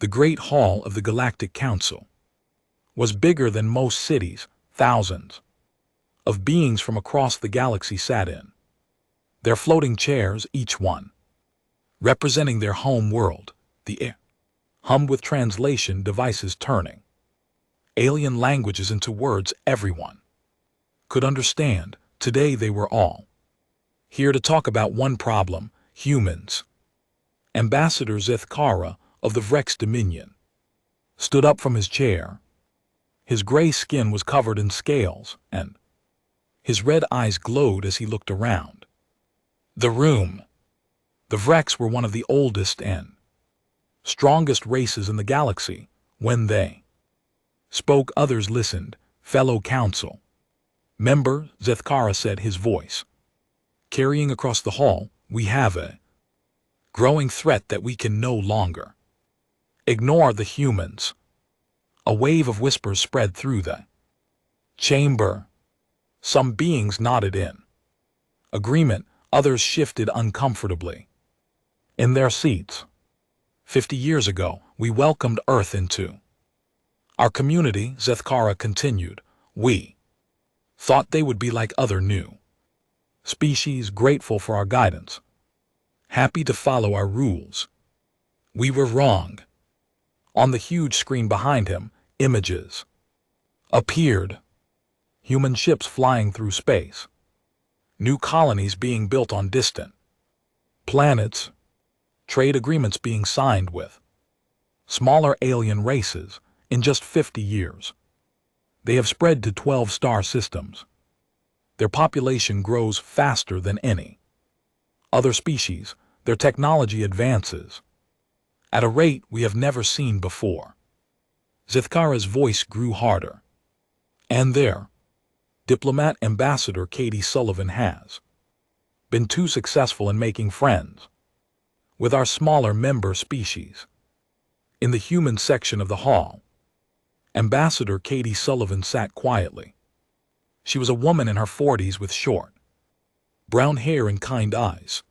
The Great Hall of the Galactic Council was bigger than most cities. Thousands of beings from across the galaxy sat in their floating chairs, each one representing their home world. The air hummed with translation devices turning alien languages into words everyone could understand. Today they were all here to talk about one problem: humans. Ambassador Zethkara of the Vrex Dominion stood up from his chair. His gray skin was covered in scales, and his red eyes glowed as he looked around the room. The Vrex were one of the oldest and strongest races in the galaxy. When they spoke, others listened. Fellow council member, Zethkara said, his voice carrying across the hall, we have a growing threat that we can no longer ignore. The humans. A wave of whispers spread through the chamber. Some beings nodded in agreement, others shifted uncomfortably in their seats. 50 years ago, we welcomed Earth into our community, Zethkara continued. We thought they would be like other new species, grateful for our guidance, happy to follow our rules. We were wrong. On the huge screen behind him, images appeared. Human ships flying through space. New colonies being built on distant planets. Trade agreements being signed with smaller alien races. In just 50 years, they have spread to 12 star systems. Their population grows faster than any other species. Their technology advances at a rate we have never seen before. Zethkara's voice grew harder. And their diplomat, Ambassador Katie Sullivan, has been too successful in making friends with our smaller member species. In the human section of the hall, Ambassador Katie Sullivan sat quietly. She was a woman in her 40s with short brown hair and kind eyes.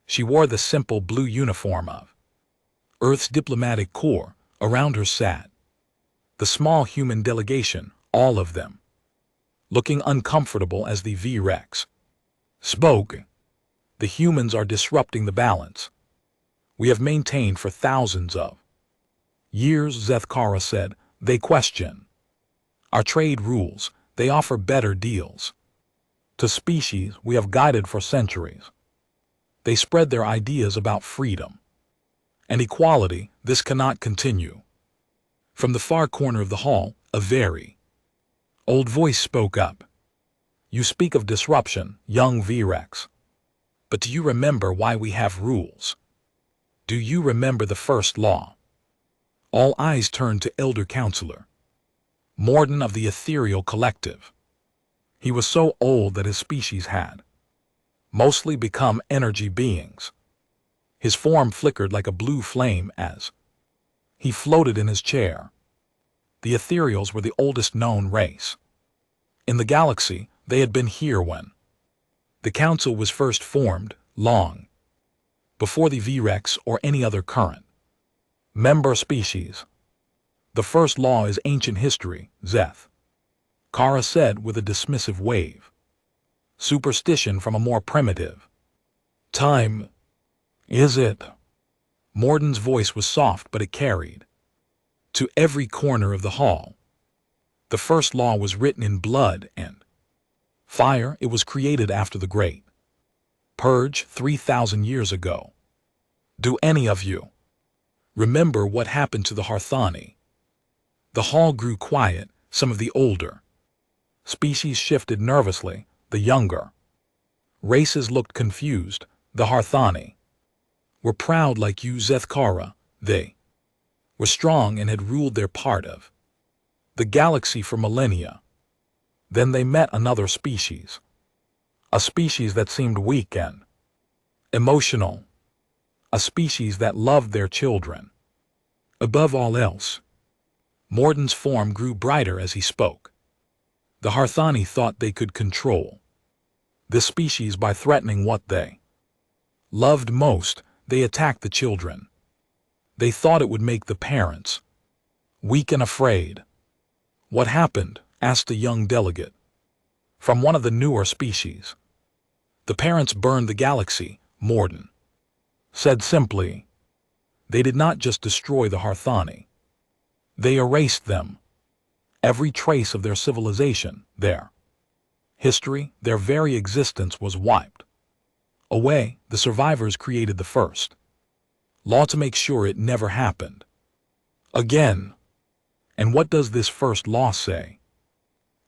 She wore the simple blue uniform of Earth's diplomatic corps. Around her sat the small human delegation, all of them looking uncomfortable as the V-Rex spoke. The humans are disrupting the balance we have maintained for thousands of years, Zethkara said. They question our trade rules. They offer better deals to species we have guided for centuries. They spread their ideas about freedom and equality. This cannot continue. From the far corner of the hall, a very old voice spoke up. You speak of disruption, young V-Rex. But do you remember why we have rules? Do you remember the first law? All eyes turned to Elder Counselor Morden of the Ethereal Collective. He was so old that his species had mostly become energy beings. His form flickered like a blue flame as he floated in his chair. The Ethereals were the oldest known race in the galaxy. They had been here when the Council was first formed, long before the V-Rex or any other current member species. The first law is ancient history, Zeth Kara said with a dismissive wave. Superstition from a more primitive time. Is it? Morden's voice was soft, but it carried to every corner of the hall. The first law was written in blood and fire. It was created after the Great Purge 3,000 years ago. Do any of you remember what happened to the Harthani? The hall grew quiet. Some of the older species shifted nervously. The younger races looked confused. The Harthani were proud like you, Zethkara. They were strong and had ruled their part of the galaxy for millennia. Then they met another species, a species that seemed weak and emotional, a species that loved their children above all else. Morden's form grew brighter as he spoke. The Harthani thought they could control this species by threatening what they loved most. They attacked the children. They thought it would make the parents weak and afraid. What happened? Asked a young delegate from one of the newer species. The parents burned the galaxy, Morden said simply. They did not just destroy the Harthani. They erased them. Every trace of their civilization, their history, their very existence was wiped away. The survivors created the first law to make sure it never happened again. And what does this first law say?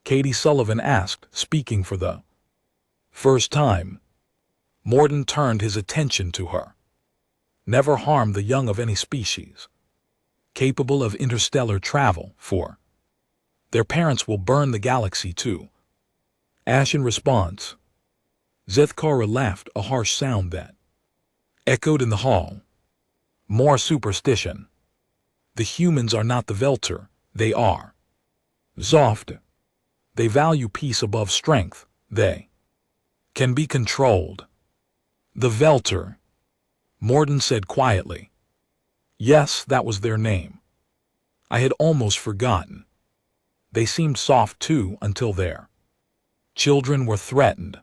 Katie Sullivan asked, speaking for the first time. Morden turned his attention to her. Never harm the young of any species capable of interstellar travel, for their parents will burn the galaxy too. Ash in response. Zethkara laughed, a harsh sound that echoed in the hall. More superstition. The humans are not the Velter, they are Zoft. They value peace above strength. They can be controlled. The Velter, Morden said quietly. Yes, that was their name. I had almost forgotten. They seemed soft too until their children were threatened.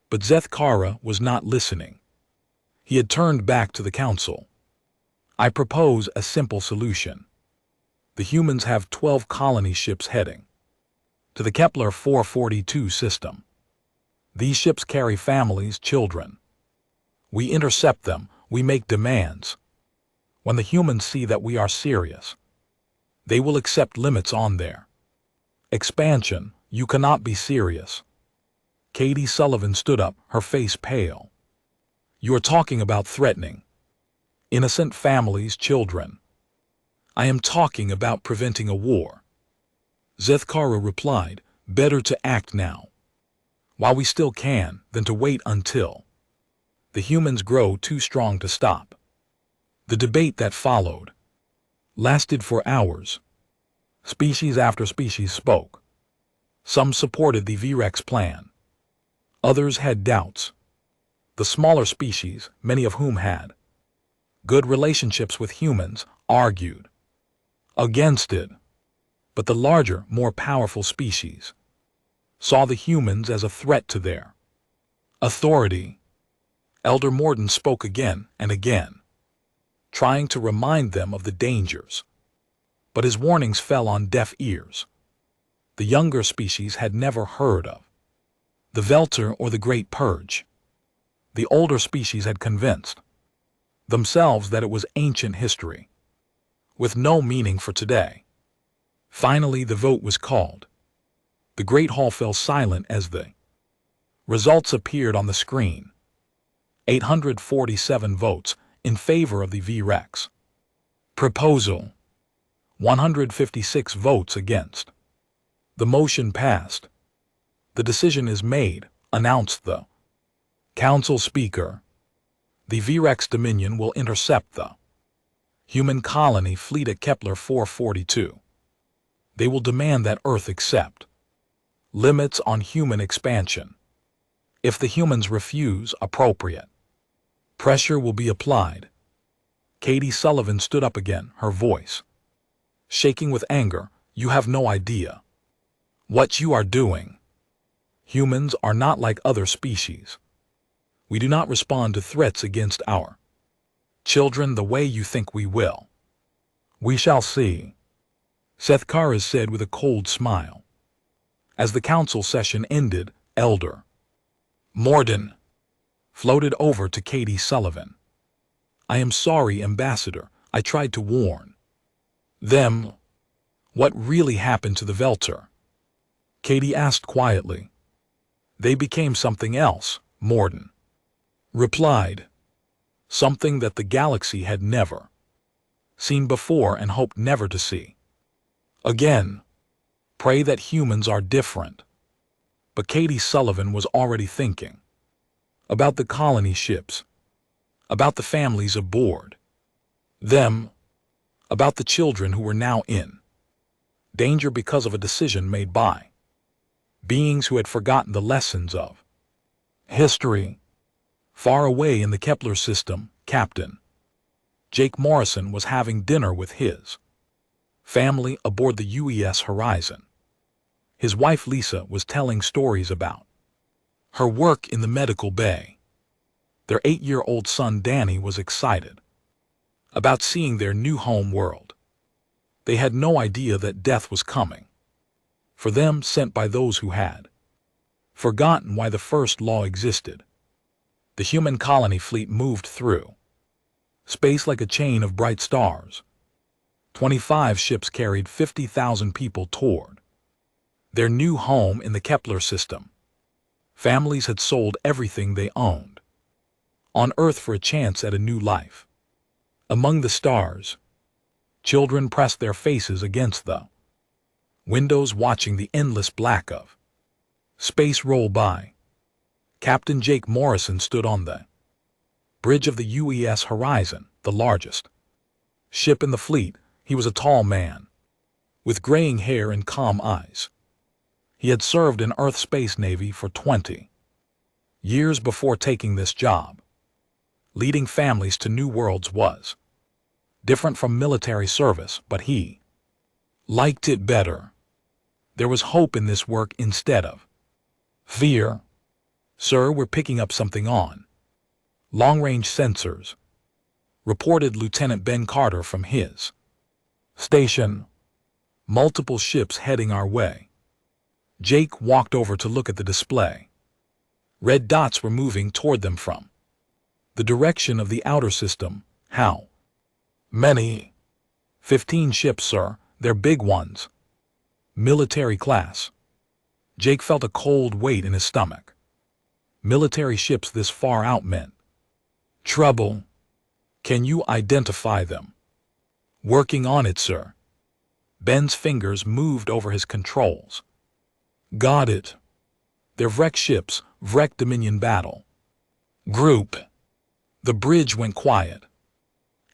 But Zethkara was not listening. He had turned back to the council. I propose a simple solution. The humans have 12 colony ships heading to the Kepler 442 system. These ships carry families, children. We intercept them, we make demands. When the humans see that we are serious, they will accept limits on their expansion. You cannot be serious. Katie Sullivan stood up, her face pale. You are talking about threatening innocent families, children. I am talking about preventing a war. Zethkara replied, better to act now, while we still can, than to wait until the humans grow too strong to stop. The debate that followed lasted for hours. Species after species spoke. Some supported the VREX plan. Others had doubts. The smaller species, many of whom had good relationships with humans, argued against it. But the larger, more powerful species saw the humans as a threat to their authority. Elder Morden spoke again and again, trying to remind them of the dangers. But his warnings fell on deaf ears. The younger species had never heard of the Velter or the Great Purge. The older species had convinced themselves that it was ancient history, with no meaning for today. Finally, the vote was called. The Great Hall fell silent as the results appeared on the screen. 847 votes in favor of the VREX proposal. 156 votes against. The motion passed. The decision is made, announced the council speaker. The VREX Dominion will intercept the human colony fleet at Kepler 442. They will demand that Earth accept limits on human expansion. If the humans refuse, appropriate pressure will be applied. Katie Sullivan stood up again, her voice shaking with anger. You have no idea what you are doing. Humans are not like other species. We do not respond to threats against our children the way you think we will. We shall see, Zethkara said with a cold smile. As the council session ended, Elder Morden floated over to Katie Sullivan. I am sorry, Ambassador. I tried to warn them. What really happened to the Velter? Katie asked quietly. They became something else, Morden replied. Something that the galaxy had never seen before and hoped never to see again. Pray that humans are different. But Katie Sullivan was already thinking about the colony ships, about the families aboard them, about the children who were now in danger because of a decision made by beings who had forgotten the lessons of history. Far away in the Kepler system, Captain Jake Morrison was having dinner with his family aboard the UES Horizon. His wife Lisa was telling stories about her work in the medical bay. Their 8-year-old son Danny was excited about seeing their new home world. They had no idea that death was coming for them, sent by those who had forgotten why the first law existed. The human colony fleet moved through space like a chain of bright stars. 25 ships carried 50,000 people toward their new home in the Kepler system. Families had sold everything they owned on Earth for a chance at a new life. Among the stars, children pressed their faces against the windows, watching the endless black of space roll by. Captain Jake Morrison stood on the bridge of the UES Horizon, the largest ship in the fleet. He was a tall man with graying hair and calm eyes. He had served in Earth Space Navy for 20 years before taking this job. Leading families to new worlds was different from military service, but he liked it better. There was hope in this work instead of fear. "Sir, we're picking up something on long-range sensors," reported Lieutenant Ben Carter from his station. "Multiple ships heading our way." Jake walked over to look at the display. Red dots were moving toward them from the direction of the outer system. "How many?" 15 ships, sir. They're big ones. Military class. Jake felt a cold weight in his stomach. Military ships this far out meant trouble. "Can you identify them?" "Working on it, sir." Ben's fingers moved over his controls. "Got it. They're Vrek ships, Vrek Dominion Battle Group." The bridge went quiet.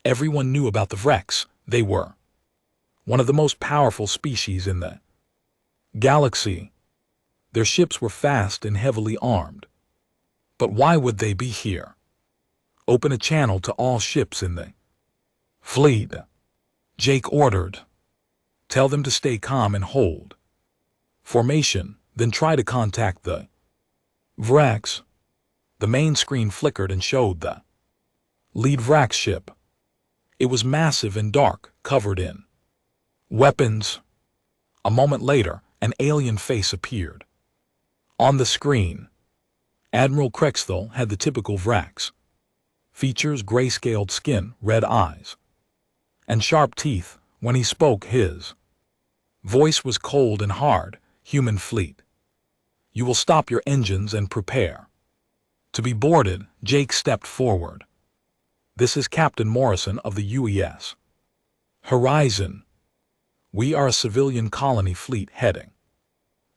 Everyone knew about the Vreks. They were one of the most powerful species in the galaxy. Their ships were fast and heavily armed. But why would they be here? "Open a channel to all ships in the fleet," Jake ordered. "Tell them to stay calm and hold formation, then try to contact the Vreks." The main screen flickered and showed the lead Vrak ship. It was massive and dark, covered in weapons. A moment later, an alien face appeared on the screen. Admiral Krexthal had the typical Vraks features: gray-scaled skin, red eyes, and sharp teeth. When he spoke, his voice was cold and hard. "Human fleet, you will stop your engines and prepare to be boarded." Jake stepped forward. "This is Captain Morrison of the UES Horizon. We are a civilian colony fleet heading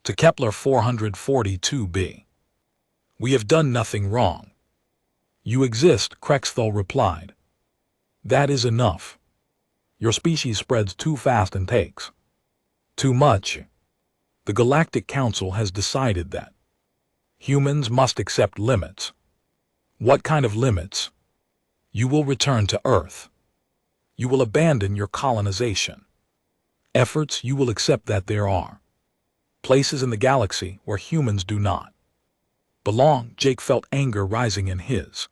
to Kepler 442b. We have done nothing wrong." "You exist," Krexthal replied. "That is enough. Your species spreads too fast and takes too much. The Galactic Council has decided that humans must accept limits." "What kind of limits?" "You will return to Earth. You will abandon your colonization efforts. You will accept that there are places in the galaxy where humans do not belong." Jake felt anger rising in his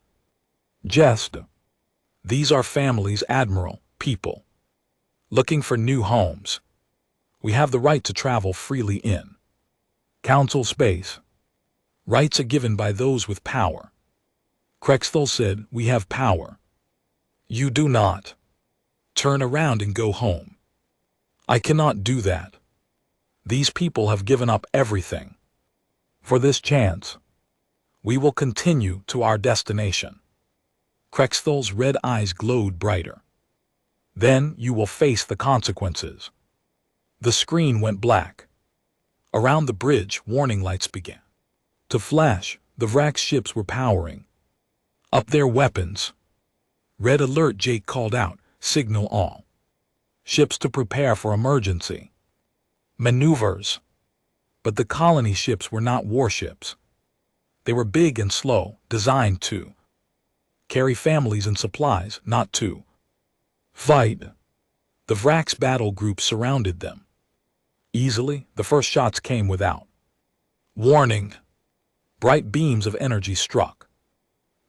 chest. "These are families, Admiral, people looking for new homes. We have the right to travel freely in Council space. Rights are given by those with power." Krexthal said, "We have power. You do not. Turn around and go home." "I cannot do that. These people have given up everything for this chance. We will continue to our destination." Krexthal's red eyes glowed brighter. "Then you will face the consequences." The screen went black. Around the bridge, warning lights began to flash. The Vrak ships were powering up their weapons. "Red alert," Jake called out. "Signal all ships to prepare for emergency maneuvers." But the colony ships were not warships. They were big and slow, designed to carry families and supplies, not to Fight! The Vrax battle group surrounded them. Easily, the first shots came without warning. Bright beams of energy struck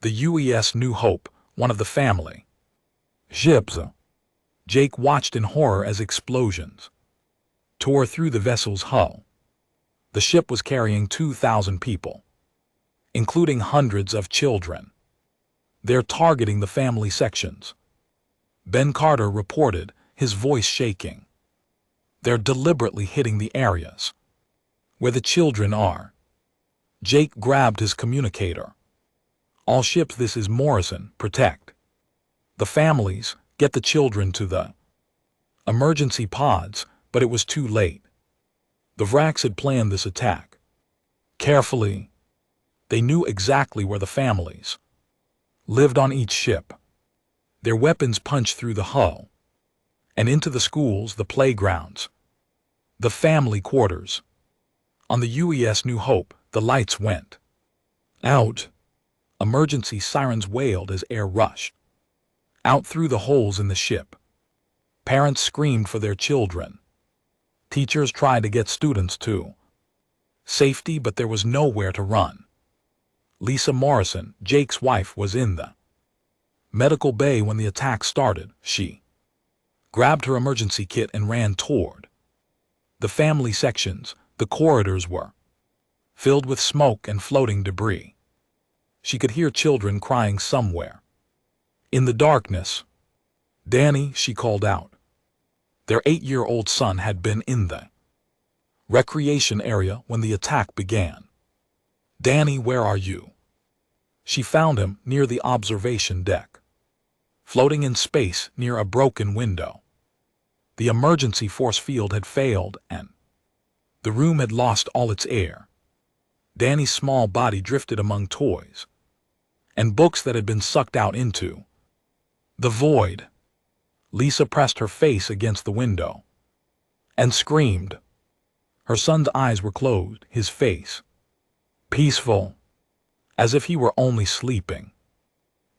the UES New Hope, one of the family ships. Jake watched in horror as explosions tore through the vessel's hull. The ship was carrying 2,000 people, including hundreds of children. They're targeting the family sections. Ben Carter reported, his voice shaking. They're deliberately hitting the areas where the children are. Jake grabbed his communicator. All ships, this is Morrison, protect the families, get the children to the emergency pods, but it was too late. The Vrax had planned this attack carefully. They knew exactly where the families lived on each ship. Their weapons punched through the hull and into the schools, the playgrounds, the family quarters. On the UES New Hope, the lights went out. Emergency sirens wailed as air rushed out through the holes in the ship. Parents screamed for their children. Teachers tried to get students to safety, but there was nowhere to run. Lisa Morrison, Jake's wife, was in the medical bay when the attack started. She grabbed her emergency kit and ran toward the family sections. The corridors were filled with smoke and floating debris. She could hear children crying somewhere in the darkness. Danny, she called out. Their 8-year-old son had been in the recreation area when the attack began. Danny, where are you? She found him near the observation deck, floating in space near a broken window. The emergency force field had failed and the room had lost all its air. Danny's small body drifted among toys and books that had been sucked out into the void. Lisa pressed her face against the window and screamed. Her son's eyes were closed, his face peaceful, as if he were only sleeping.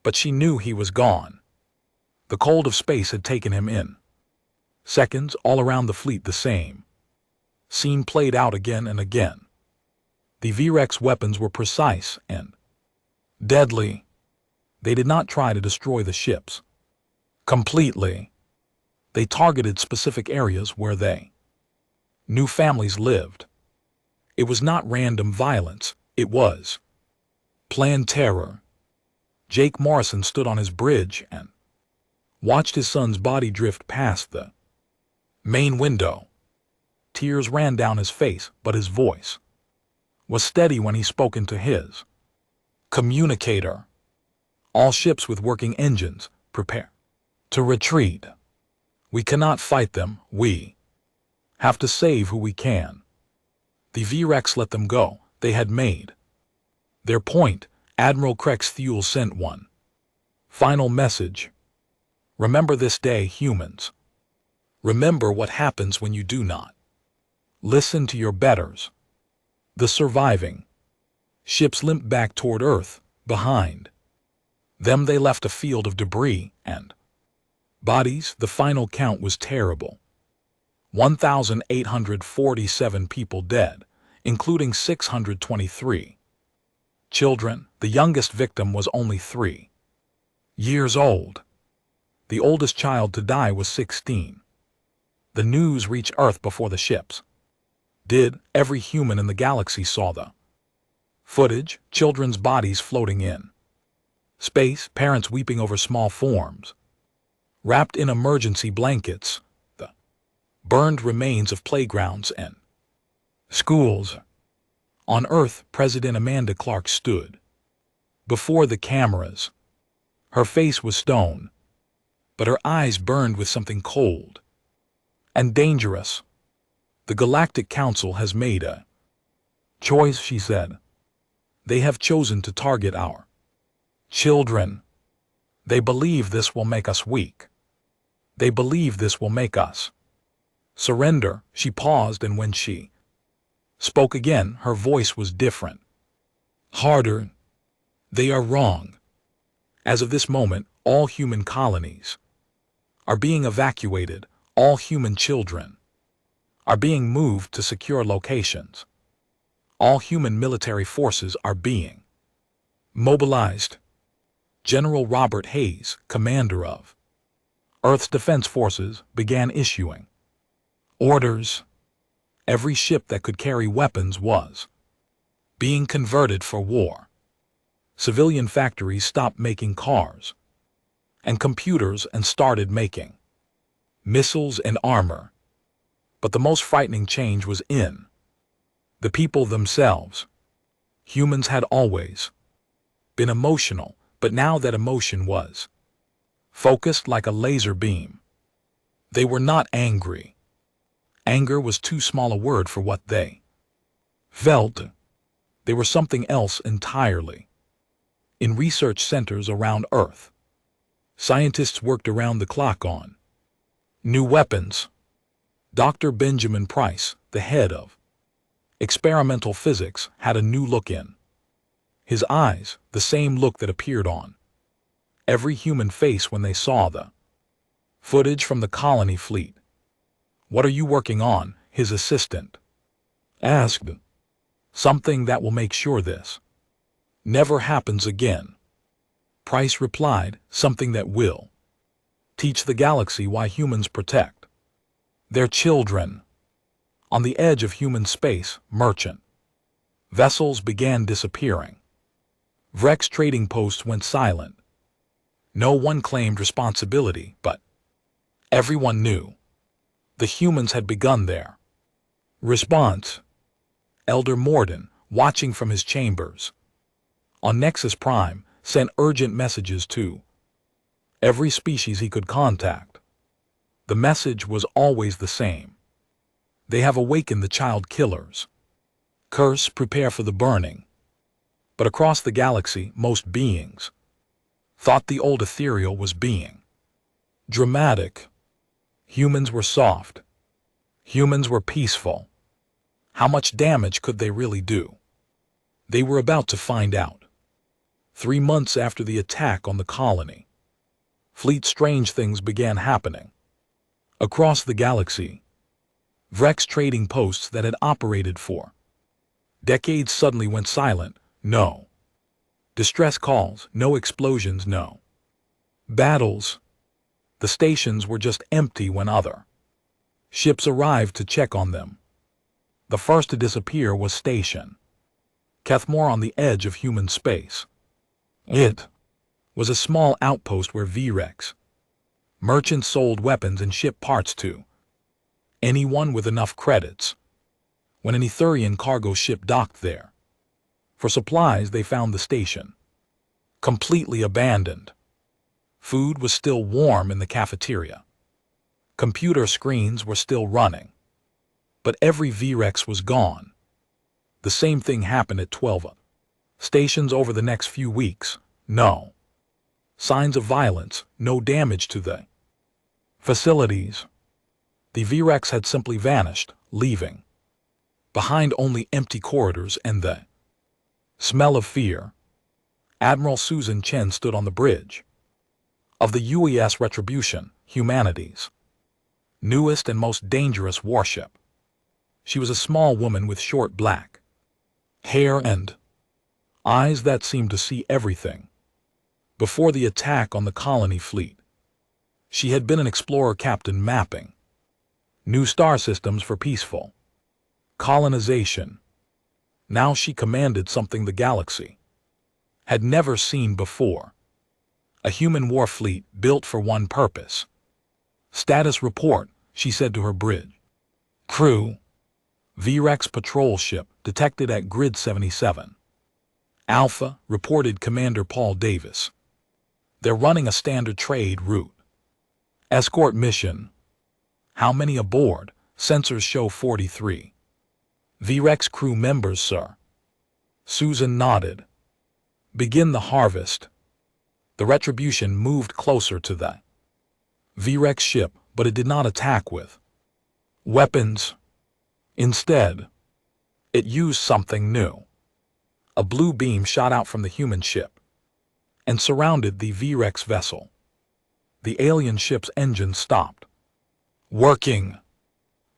But she knew he was gone. The cold of space had taken him in. Seconds all around the fleet, the same scene played out again and again. The VREX weapons were precise and deadly. They did not try to destroy the ships completely. They targeted specific areas where they knew families lived. It was not random violence, it was planned terror. Jake Morrison stood on his bridge and watched his son's body drift past the main window. Tears ran down his face, but his voice was steady when he spoke into his communicator. All ships with working engines, prepare to retreat. We cannot fight them, we have to save who we can. The VREX let them go, they had made their point. Admiral Krex Thule sent one final message. Remember this day, humans. Remember what happens when you do not listen to your betters. The surviving ships limped back toward Earth. Behind them they left a field of debris and bodies. The final count was terrible. 1,847 people dead, including 623 children. The youngest victim was only 3 years old. The oldest child to die was 16. The news reached Earth before the ships did. Every human in the galaxy saw the footage, children's bodies floating in space, parents weeping over small forms wrapped in emergency blankets, the burned remains of playgrounds and schools. On Earth, President Amanda Clark stood before the cameras. Her face was stone, but her eyes burned with something cold and dangerous. The Galactic Council has made a choice, she said. They have chosen to target our children. They believe this will make us weak. They believe this will make us surrender. She paused, and when she spoke again, her voice was different, harder. They are wrong. As of this moment, all human colonies are being evacuated. All human children are being moved to secure locations. All human military forces are being mobilized. General Robert Hayes, commander of Earth's Defense Forces, began issuing orders. Every ship that could carry weapons was being converted for war. Civilian factories stopped making cars and computers and started making missiles and armor. But the most frightening change was in the people themselves. Humans had always been emotional, but now that emotion was focused like a laser beam. They were not angry. Anger was too small a word for what they felt. They were something else entirely. In research centers around Earth, scientists worked around the clock on new weapons. Dr. Benjamin Price, the head of experimental physics, had a new look in his eyes, the same look that appeared on every human face when they saw the footage from the colony fleet. "What are you working on?" his assistant asked. "Something that will make sure this never happens again." Price replied, "Something that will teach the galaxy why humans protect their children." On the edge of human space, merchant vessels began disappearing. Vrex trading posts went silent. No one claimed responsibility, but everyone knew the humans had begun their response. Elder Morden, watching from his chambers on Nexus Prime, sent urgent messages to every species he could contact. The message was always the same: "They have awakened the child killers. Curse, prepare for the burning." But across the galaxy, most beings thought the old ethereal was being dramatic. Humans were soft. Humans were peaceful. How much damage could they really do? They were about to find out. 3 months after the attack on the colony fleet, strange things began happening. Across the galaxy, Vrex trading posts that had operated for decades suddenly went silent. No distress calls, no explosions, no battles. The stations were just empty when other ships arrived to check on them. The first to disappear was Station Kethmore on the edge of human space. It was a small outpost where Vrex merchants sold weapons and shipped parts to anyone with enough credits. When an Etherian cargo ship docked there for supplies, they found the station completely abandoned. Food was still warm in the cafeteria. Computer screens were still running. But every Vrex was gone. The same thing happened at 12 stations over the next few weeks. No signs of violence, no damage to the facilities. The Vrex had simply vanished, leaving behind only empty corridors and the smell of fear. Admiral Susan Chen stood on the bridge of the UES Retribution, humanity's newest and most dangerous warship. She was a small woman with short black hair and eyes that seemed to see everything. Before the attack on the colony fleet, she had been an explorer captain mapping new star systems for peaceful colonization. Now she commanded something the galaxy had never seen before: a human war fleet built for one purpose. "Status report," she said to her bridge crew. "Vrex patrol ship detected at Grid 77. Alpha," reported Commander Paul Davis. "They're running a standard trade route escort mission." "How many aboard?" "Sensors show 43. Vrex crew members, sir." Susan nodded. "Begin the harvest." The Retribution moved closer to the Vrex ship, but it did not attack with weapons. Instead, it used something new. A blue beam shot out from the human ship and surrounded the Vrex vessel. The alien ship's engine stopped working.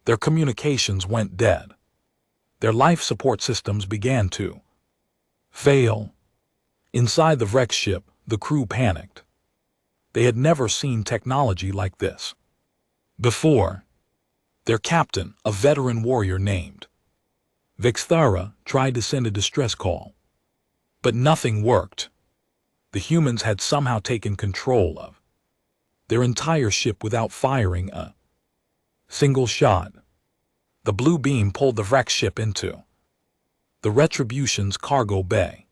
Their communications went dead. Their life support systems began to fail. Inside the wrecked ship, the crew panicked. They had never seen technology like this before. Their captain, a veteran warrior named Vixthara, tried to send a distress call, but nothing worked. The humans had somehow taken control of their entire ship without firing a single shot. The blue beam pulled the wrecked ship into the Retribution's cargo bay.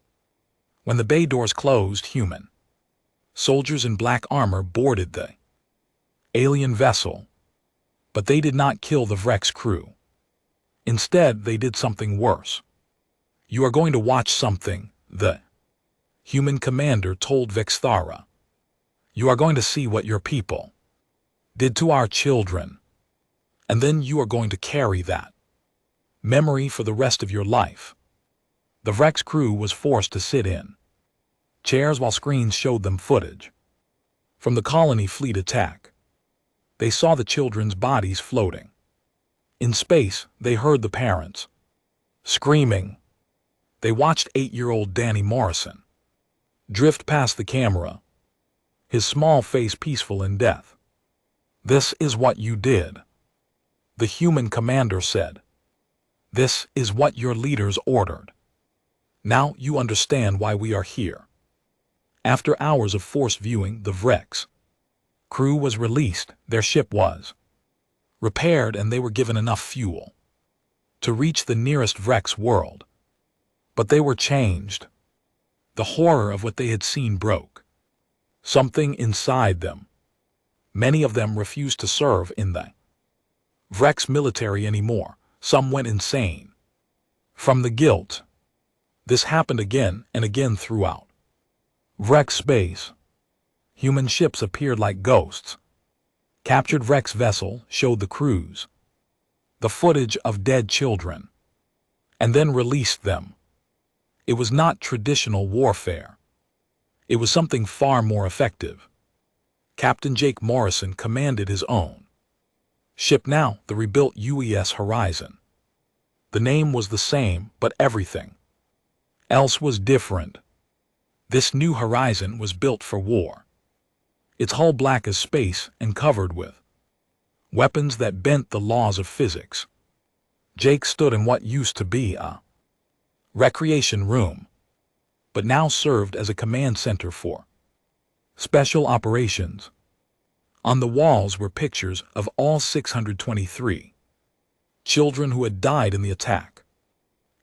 When the bay doors closed, human soldiers in black armor boarded the alien vessel. But they did not kill the wreck's crew. Instead, they did something worse. "You are going to watch something," the human commander told Vixthara. "You are going to see what your people did to our children. And then you are going to carry that memory for the rest of your life." The wreck's crew was forced to sit in chairs while screens showed them footage from the colony fleet attack. They saw the children's bodies floating in space. They heard the parents screaming. They watched 8-year-old Danny Morrison drift past the camera, his small face peaceful in death. "This is what you did," the human commander said. "This is what your leaders ordered. Now you understand why we are here." After hours of forced viewing, the wreck's crew was released. Their ship was repaired and they were given enough fuel to reach the nearest wreck's world. But they were changed. The horror of what they had seen broke something inside them. Many of them refused to serve in the wreck's military anymore. Some went insane from the guilt. This happened again and again throughout wreck space. Human ships appeared like ghosts. Captured wreck's vessel showed the crews the footage of dead children, and then released them. It was not traditional warfare. It was something far more effective. Captain Jake Morrison commanded his own ship now, the rebuilt UES Horizon. The name was the same, but everything else was different. This new Horizon was built for war. Its hull black as space and covered with weapons that bent the laws of physics. Jake stood in what used to be a recreation room, but now served as a command center for special operations. On the walls were pictures of all 623 children who had died in the attack.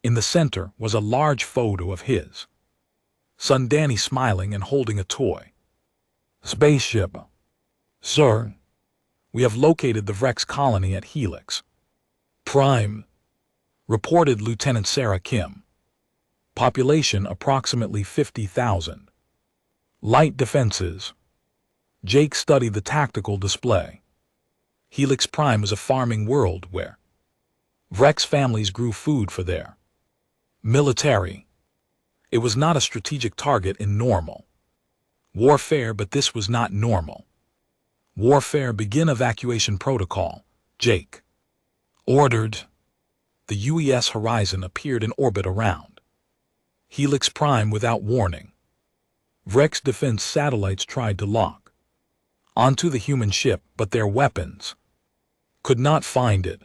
In the center was a large photo of his son Danny smiling and holding a toy spaceship. "Sir, we have located the wreck's colony at Helix Prime," reported Lieutenant Sarah Kim. "Population approximately 50,000. Light defenses." Jake studied the tactical display. Helix Prime is a farming world where wreck's families grew food for their military. It was not a strategic target in normal warfare, but this was not normal warfare. "Begin evacuation protocol," Jake ordered. The UES Horizon appeared in orbit around Helix Prime without warning. wreck's defense satellites tried to lock onto the human ship, but their weapons could not find it.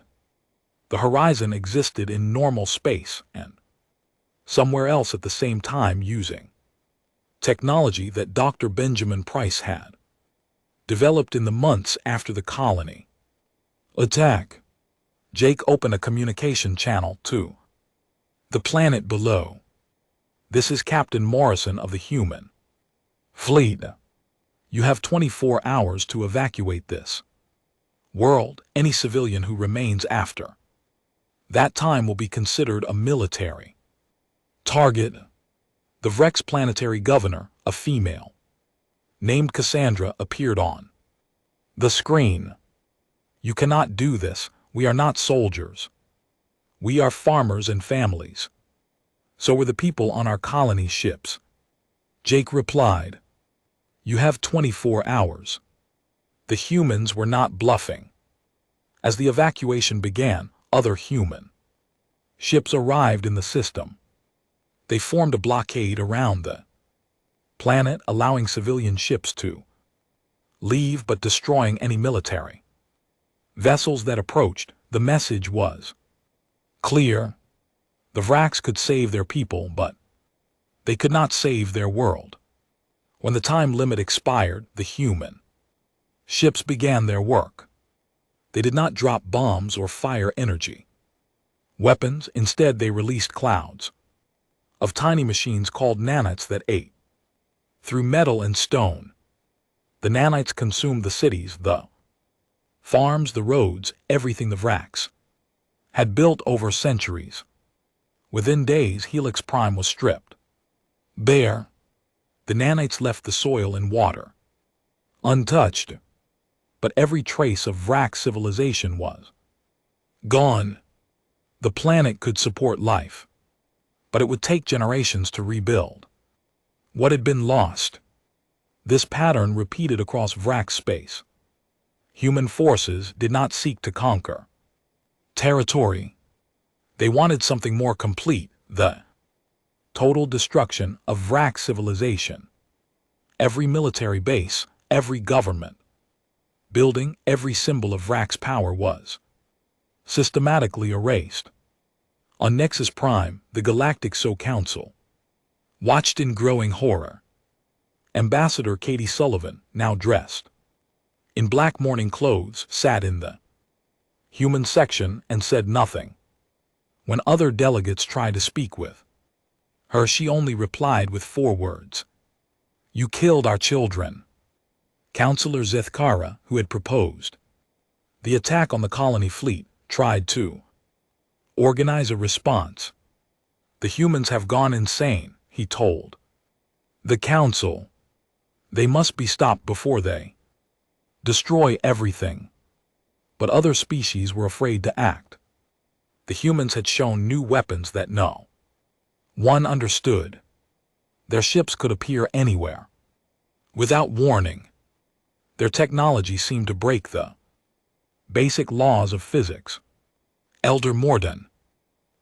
The Horizon existed in normal space and somewhere else at the same time, using technology that Dr. Benjamin Price had developed in the months after the colony attack. Jake opened a communication channel to the planet below. "This is Captain Morrison of the human fleet. You have 24 hours to evacuate this world. Any civilian who remains after that time will be considered a military target." The wreck's planetary governor, a female named Cassandra, appeared on the screen. "You cannot do this. We are not soldiers. We are farmers and families. So were the people on our colony ships." Jake replied, "You have 24 hours. The humans were not bluffing. As the evacuation began, other human ships arrived in the system. They formed a blockade around the planet, allowing civilian ships to leave but destroying any military vessels that approached. The message was clear. The Vraks could save their people, but they could not save their world. When the time limit expired, the human ships began their work. They did not drop bombs or fire energy weapons. Instead, they released clouds of tiny machines called nanites that ate through metal and stone. The nanites consumed the cities, the farms, the roads, everything the Vraks had built over centuries. Within days, Helix Prime was stripped bare. The nanites left the soil and water untouched, but every trace of Vrak civilization was gone. The planet could support life, but it would take generations to rebuild what had been lost. This pattern repeated across Vrak space. Human forces did not seek to conquer territory. They wanted something more complete, the total destruction of Vrak civilization. Every military base, every government building, every symbol of Vrak's power was systematically erased. On Nexus Prime, the Galactic Council watched in growing horror. Ambassador Katie Sullivan, now dressed in black mourning clothes, sat in the human section and said nothing. When other delegates tried to speak with her, she only replied with 4 words. "You killed our children." Counselor Zethkara, who had proposed the attack on the colony fleet, tried to organize a response. "The humans have gone insane," he told the council. "They must be stopped before they destroy everything." But other species were afraid to act. The humans had shown new weapons that no one understood. Their ships could appear anywhere without warning. Their technology seemed to break the basic laws of physics. Elder Morden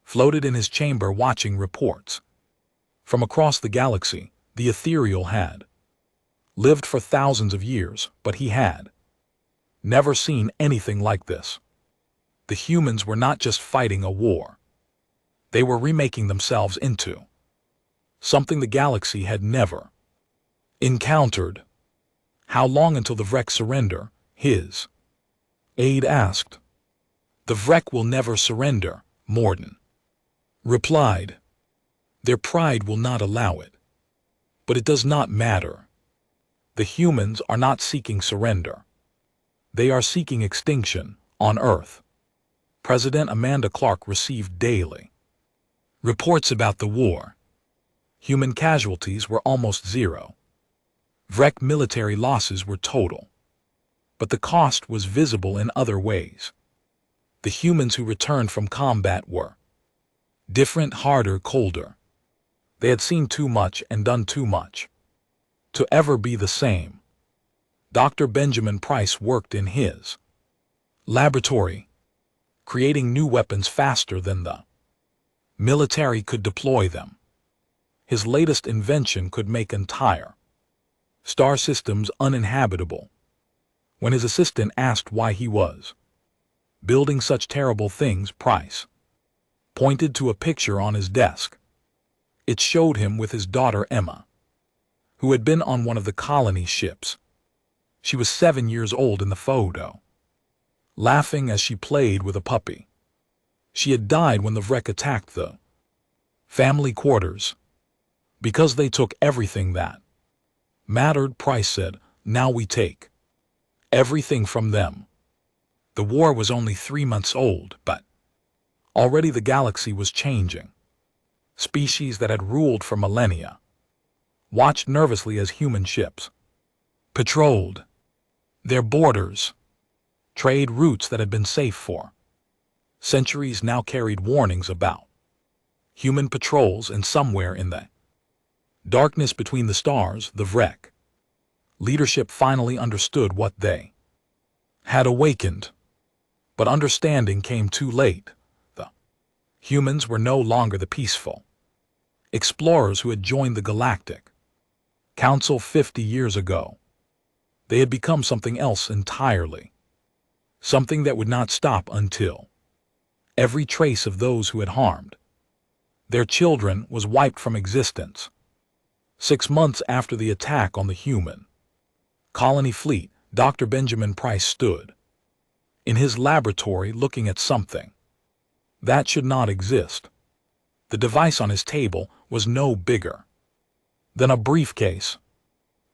floated in his chamber watching reports from across the galaxy. The ethereal had lived for thousands of years, but he had never seen anything like this. The humans were not just fighting a war. They were remaking themselves into something the galaxy had never encountered. "How long until the Vrek surrender?" his aide asked. "The Vrek will never surrender," Morden replied. "Their pride will not allow it. But it does not matter. The humans are not seeking surrender. They are seeking extinction on Earth." President Amanda Clark received daily reports about the war. Human casualties were almost zero. Vrek military losses were total. But the cost was visible in other ways. The humans who returned from combat were different, harder, colder. They had seen too much and done too much to ever be the same. Dr. Benjamin Price worked in his laboratory, creating new weapons faster than the military could deploy them. His latest invention could make entire star systems uninhabitable. When his assistant asked why he was building such terrible things, Price pointed to a picture on his desk. It showed him with his daughter Emma, who had been on one of the colony ships. She was 7 years old in the photo, laughing as she played with a puppy. She had died when the Vrek attacked the family quarters because they took everything that mattered, Price said. "Now we take everything from them." The war was only 3 months old, but already the galaxy was changing. Species that had ruled for millennia watched nervously as human ships patrolled their borders. Trade routes that had been safe for centuries now carried warnings about human patrols, and somewhere in the darkness between the stars, the Vrek leadership finally understood what they had awakened, but understanding came too late. The humans were no longer the peaceful explorers who had joined the Galactic Council 50 years ago. They had become something else entirely, something that would not stop until every trace of those who had harmed their children was wiped from existence. 6 months after the attack on the human colony fleet, Dr. Benjamin Price stood in his laboratory looking at something that should not exist. The device on his table was no bigger than a briefcase,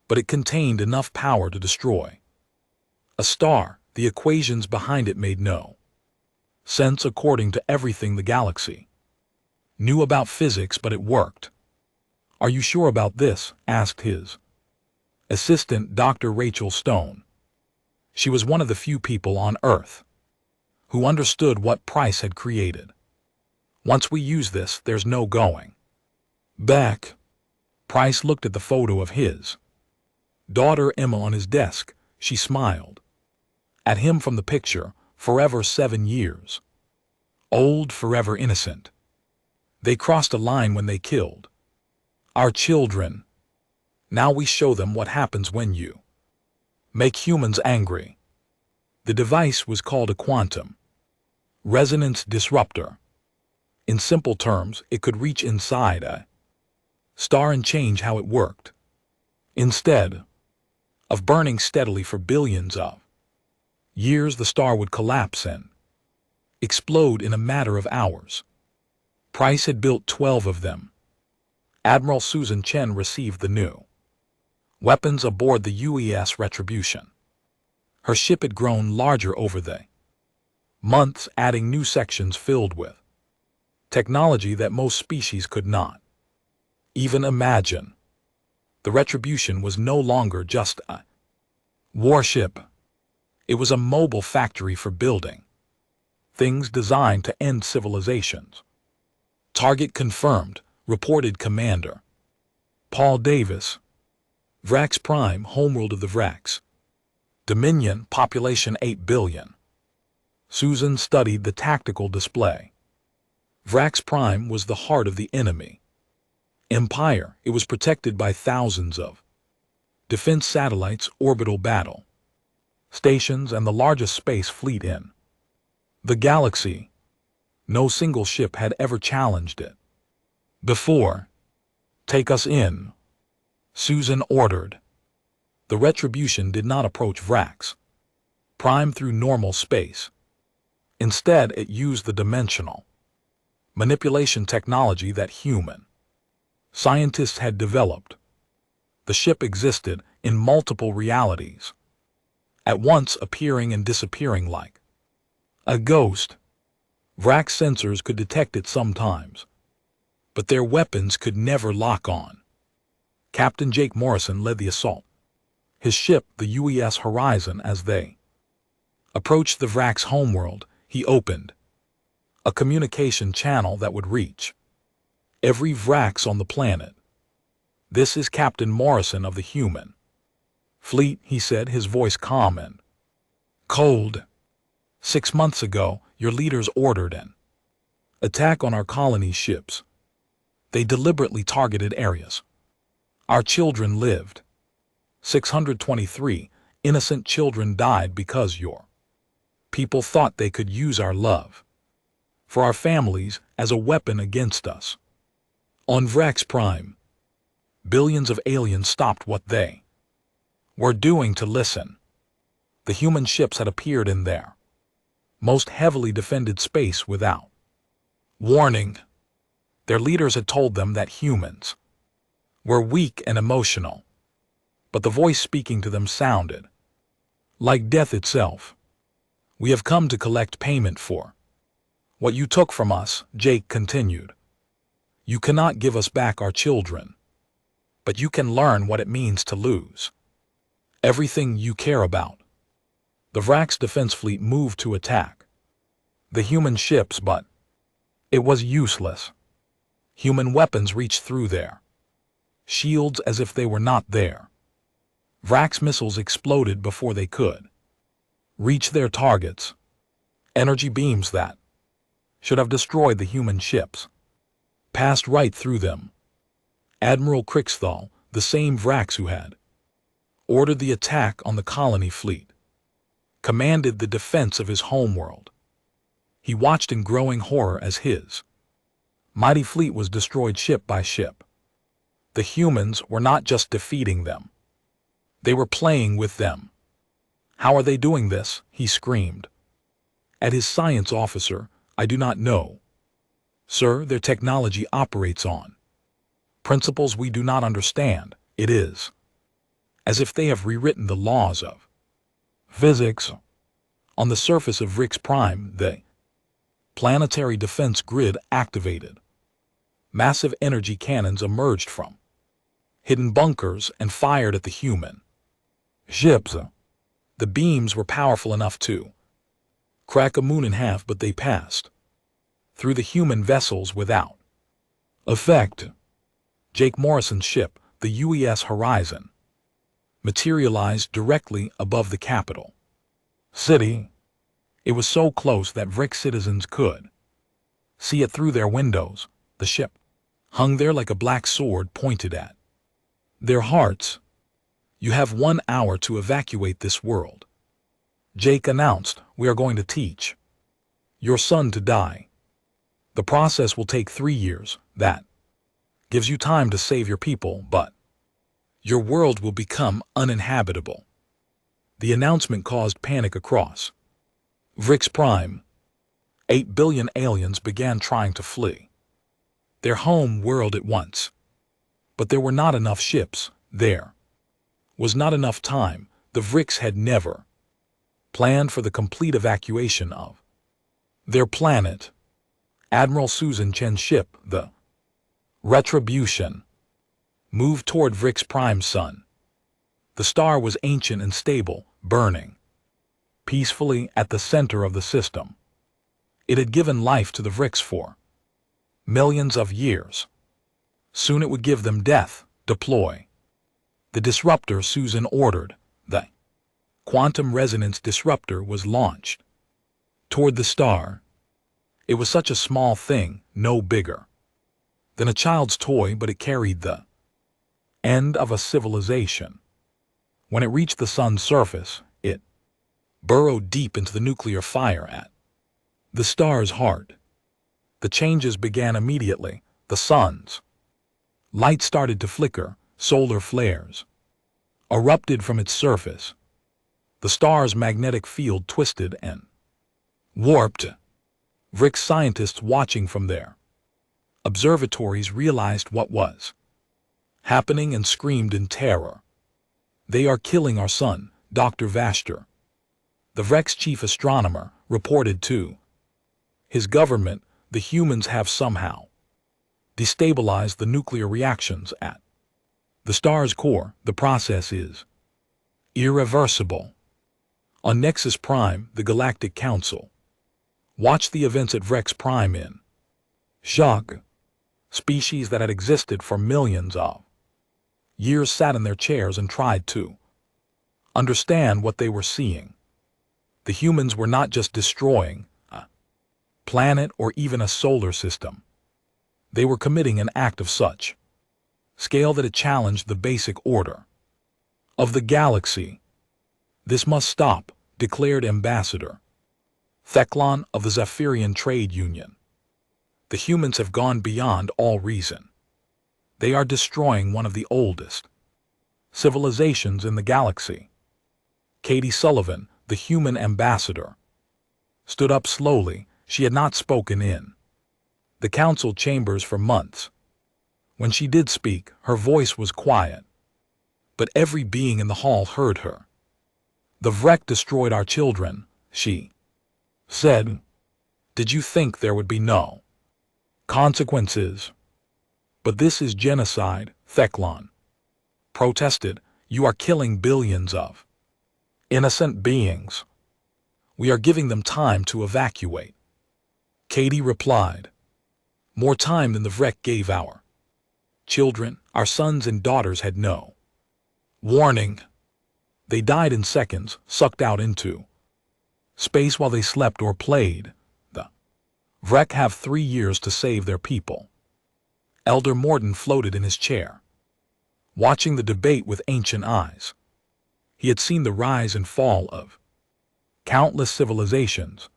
but it contained enough power to destroy a star. The equations behind it made no sense according to everything the galaxy knew about physics, but it worked. "Are you sure about this?" asked his assistant, Dr. Rachel Stone. She was one of the few people on Earth who understood what Price had created. "Once we use this, there's no going back." Price looked at the photo of his daughter Emma on his desk. She smiled at him from the picture. Forever 7 years old, forever innocent. They crossed a line when they killed our children. Now we show them what happens when you make humans angry. The device was called a quantum resonance disruptor. In simple terms, it could reach inside a star and change how it worked. Instead of burning steadily for billions of years, the star would collapse and explode in a matter of hours. Price had built 12 of them. Admiral Susan Chen received the new weapons aboard the UES Retribution. Her ship had grown larger over the months, adding new sections filled with technology that most species could not even imagine. The Retribution was no longer just a warship. It was a mobile factory for building things designed to end civilizations. "Target confirmed," reported Commander Paul Davis. "Vrax Prime, homeworld of the Vrax. Dominion, population 8 billion. Susan studied the tactical display. Vrax Prime was the heart of the enemy empire. It was protected by thousands of defense satellites, orbital battle stations, and the largest space fleet in the galaxy. No single ship had ever challenged it before. "Take us in," Susan ordered. The Retribution did not approach Vrax Prime through normal space. Instead, it used the dimensional manipulation technology that human scientists had developed. The ship existed in multiple realities, at once appearing and disappearing like a ghost. Vrax sensors could detect it sometimes, but their weapons could never lock on. Captain Jake Morrison led the assault, his ship, the UES Horizon. As they approached the Vrax homeworld, he opened a communication channel that would reach every Vrax on the planet. "This is Captain Morrison of the human fleet," he said, his voice calm and cold. "6 months ago, your leaders ordered an attack on our colony ships. They deliberately targeted areas our children lived. 623 innocent children died because your people thought they could use our love for our families as a weapon against us. On Vrax Prime, billions of aliens stopped what they were doing to listen. The human ships had appeared in their most heavily defended space without warning. Their leaders had told them that humans were weak and emotional, but the voice speaking to them sounded like death itself. "We have come to collect payment for what you took from us," Jake continued. "You cannot give us back our children, but you can learn what it means to lose everything you care about." The Vrax defense fleet moved to attack the human ships, but it was useless. Human weapons reached through their shields as if they were not there. Vrax missiles exploded before they could reached their targets. Energy beams that should have destroyed the human ships passed right through them. Admiral Krixthal, the same Vrax who had ordered the attack on the colony fleet, commanded the defense of his homeworld. He watched in growing horror as his mighty fleet was destroyed ship by ship. The humans were not just defeating them. They were playing with them. How are they doing this? He screamed at his science officer. I do not know. Sir, their technology operates on principles we do not understand. It is as if they have rewritten the laws of physics. On the surface of Rix Prime, the planetary defense grid activated. Massive energy cannons emerged from hidden bunkers and fired at the human ships. The beams were powerful enough to crack a moon in half, but they passed through the human vessels without effect. Jake Morrison's ship, the UES Horizon, materialized directly above the capital city. It was so close that Vrick citizens could see it through their windows. The ship hung there like a black sword pointed at their hearts. You have 1 hour to evacuate this world, Jake announced. We are going to teach your son to die. The process will take 3 years. That gives you time to save your people, but your world will become uninhabitable. The announcement caused panic across Vrix Prime. 8 billion aliens began trying to flee their home world at once. But there were not enough ships. There was not enough time. The Vrix had never planned for the complete evacuation of their planet. Admiral Susan Chen's ship, the Retribution, moved toward Vrix Prime's sun. The star was ancient and stable, burning peacefully at the center of the system. It had given life to the Vrix for millions of years. Soon it would give them death. Deploy the disruptor, Susan ordered. The quantum resonance disruptor was launched toward the star. It was such a small thing, no bigger than a child's toy, but it carried the end of a civilization. When it reached the sun's surface, it burrowed deep into the nuclear fire at the star's heart. The changes began immediately. The sun's light started to flicker. Solar flares erupted from its surface. The star's magnetic field twisted and warped. Vrix scientists watching from their observatories realized what was happening and screamed in terror. They are killing our son, Dr. Vaster, the Vrix chief astronomer, reported to his government. The humans have somehow destabilized the nuclear reactions at the star's core. The process is irreversible. On Nexus Prime, the Galactic Council watched the events at Vrix Prime in shock. Species that had existed for millions of years sat in their chairs and tried to understand what they were seeing. The humans were not just destroying a planet or even a solar system. They were committing an act of such scale that it challenged the basic order of the galaxy. This must stop, declared Ambassador Theclon of the Zephyrian Trade Union. The humans have gone beyond all reason. They are destroying one of the oldest civilizations in the galaxy. Katie Sullivan, the human ambassador, stood up slowly. She had not spoken in the council chambers for months. When she did speak, her voice was quiet, but every being in the hall heard her. The Vrek destroyed our children, she said. Did you think there would be no consequences? But this is genocide, Theclon protested. You are killing billions of innocent beings. We are giving them time to evacuate. Katie replied. More time than the Vrek gave our children. Our sons and daughters had no warning. They died in seconds, sucked out into Space while they slept or played. The Vrek have 3 years to save their people. Elder Morden floated in his chair, watching the debate with ancient eyes. He had seen the rise and fall of countless civilizations,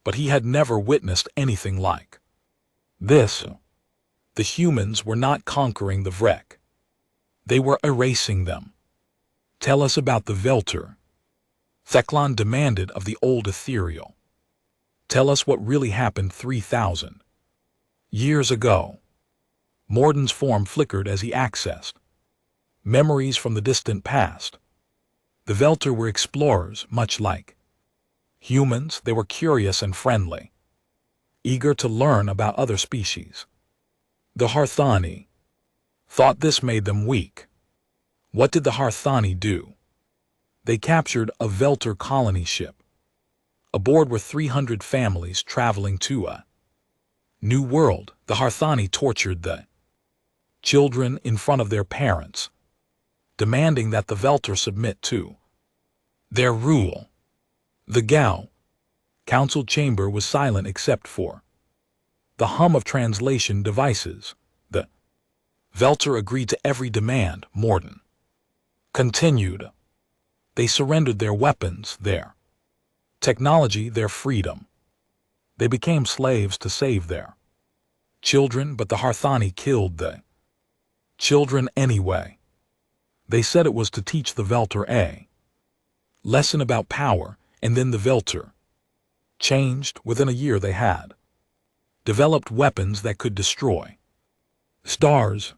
but he had never witnessed anything like this. The humans were not conquering the Vrek. They were erasing them. Tell us about the Velter, Theklan demanded of the old ethereal. Tell us what really happened 3,000 years ago. Morden's form flickered as he accessed memories from the distant past. The Velter were explorers, much like humans. They were curious and friendly, eager to learn about other species. The Harthani thought this made them weak. What did the Harthani do? They captured a Velter colony ship. Aboard were 300 families traveling to a new world. The Harthani tortured the children in front of their parents, demanding that the Velter submit to their rule. The Gao council chamber was silent except for the hum of translation devices. The Velter agreed to every demand. Morden continued. They surrendered their weapons, their technology, their freedom. They became slaves to save their children, but the Harthani killed the children anyway. They said it was to teach the Velter a lesson about power, and then the Velter changed. Within a year they had developed weapons that could destroy stars.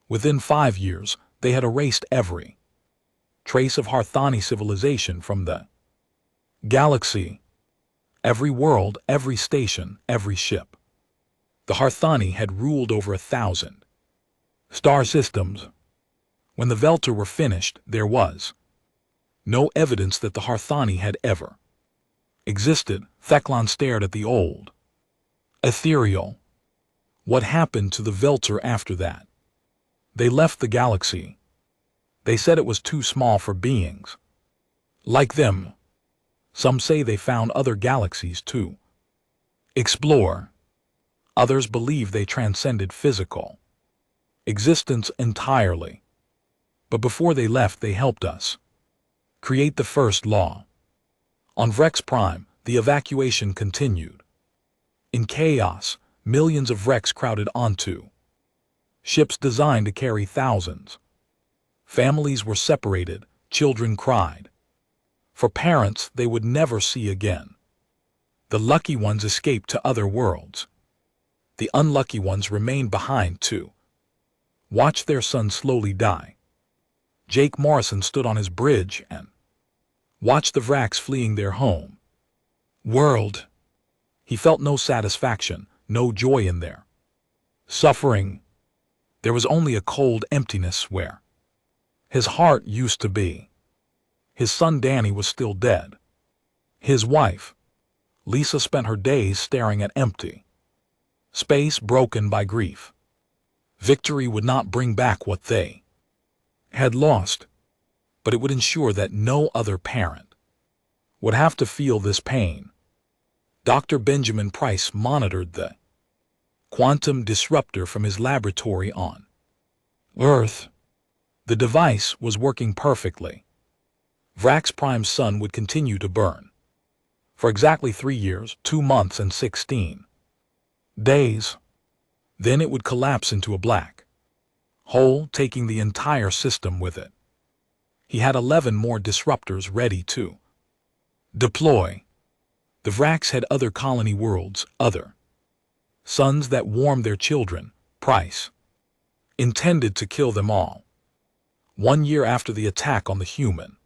Within 5 years, they had erased every trace of Harthani civilization from the galaxy. Every world, every station, every ship. The Harthani had ruled over 1,000 star systems. When the Velter were finished, there was no evidence that the Harthani had ever existed. Theklan stared at the old ethereal. What happened to the Velter after that? They left the galaxy. They said it was too small for beings like them. Some say they found other galaxies to explore. Others believe they transcended physical existence entirely. But before they left, they helped us create the first law. On Vrex Prime, the evacuation continued. In chaos, millions of Vrex crowded onto ships designed to carry thousands. Families were separated, children cried for parents they would never see again. The lucky ones escaped to other worlds. The unlucky ones remained behind to watch their son slowly die. Jake Morrison stood on his bridge and watched the Vrax fleeing their home world. He felt no satisfaction, no joy in their suffering. There was only a cold emptiness where his heart used to be. His son Danny was still dead. His wife, Lisa, spent her days staring at empty space, broken by grief. Victory would not bring back what they had lost, but it would ensure that no other parent would have to feel this pain. Dr. Benjamin Price monitored the quantum disruptor from his laboratory on Earth. The device was working perfectly. Vrax Prime's sun would continue to burn for exactly 3 years, 2 months, and 16 days. Then it would collapse into a black hole, taking the entire system with it. He had 11 more disruptors ready to deploy. The Vrax had other colony worlds, other suns that warmed their children. Price intended to kill them all. 1 year after the attack on the human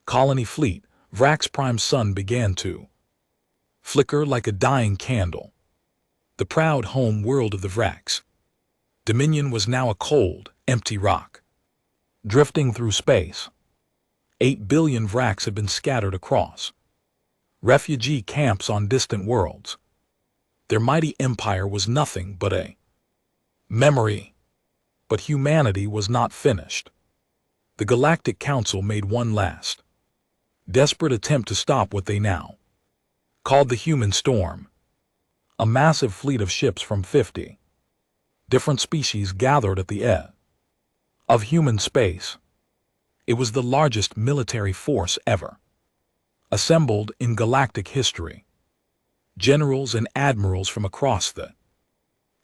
colony fleet, Vrax Prime's sun began to flicker like a dying candle. The proud home world of the Vrax Dominion was now a cold, empty rock, drifting through space. 8 billion Vrax had been scattered across refugee camps on distant worlds. Their mighty empire was nothing but a memory. But humanity was not finished. The Galactic Council made one last desperate attempt to stop what they now called the Human Storm. A massive fleet of ships from 50 different species gathered at the edge of human space. It was the largest military force ever assembled in galactic history. Generals and admirals from across the